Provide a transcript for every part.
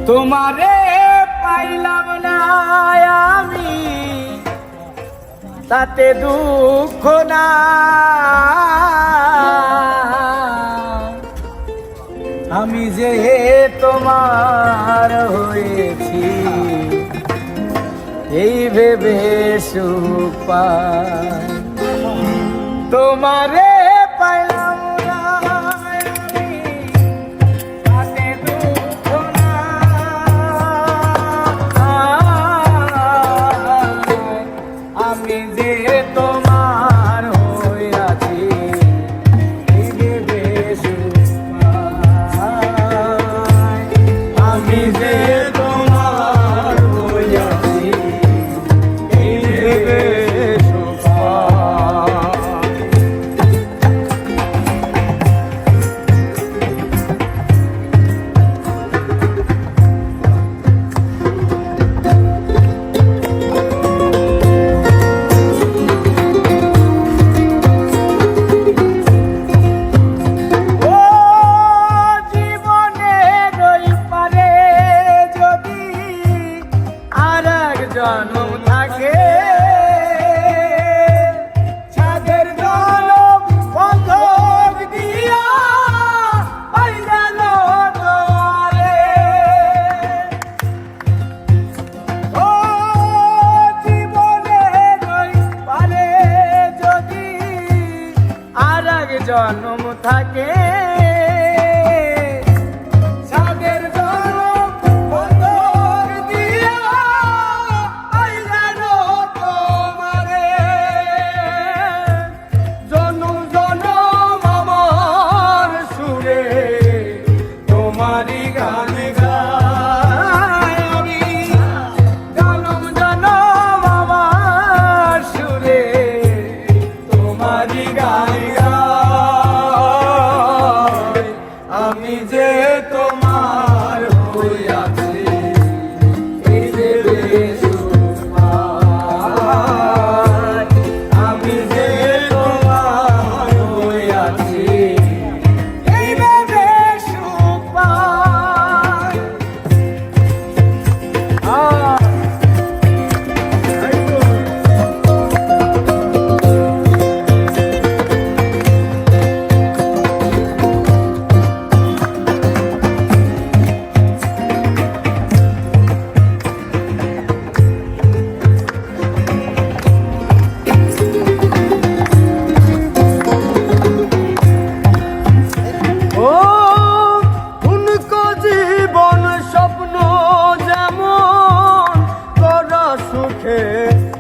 তোমারে পাইলাম না আমি, তাতে দুঃখ না, আমি যে তোমার হয়েছি এই ভেবে সুখ পাই। তোমারে পাইলাম না আমি, তাতে দুঃখ না, আমি যে তোমার হইয়াছি এই ভেবে সুখ পাই। আমি যে তোমার হইয়াছি এই ভেবে সুখ জন্ম থাকে ছাদের জলম বন্ধক দিয়া পাইল তোমারে। ও জীবনে রই পারে যদি আর এক জন্ম থাকে, তোমারি গান গাই আমি জনম জনম আমার সুরে, তোমারি গান গাই আমি যে তোমার হইয়াছি এই ভেবে সুখ পাই। আমি যে তোমার হইয়াছি এই ভেবে সুখ পাই।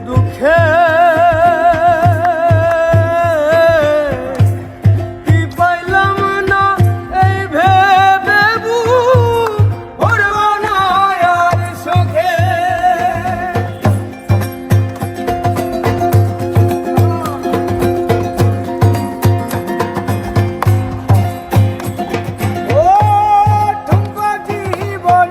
দুঃখে কি পাইলাম না এই ভেবে ভরব না আর সুখে। ও ঠুঙ্গা জীবন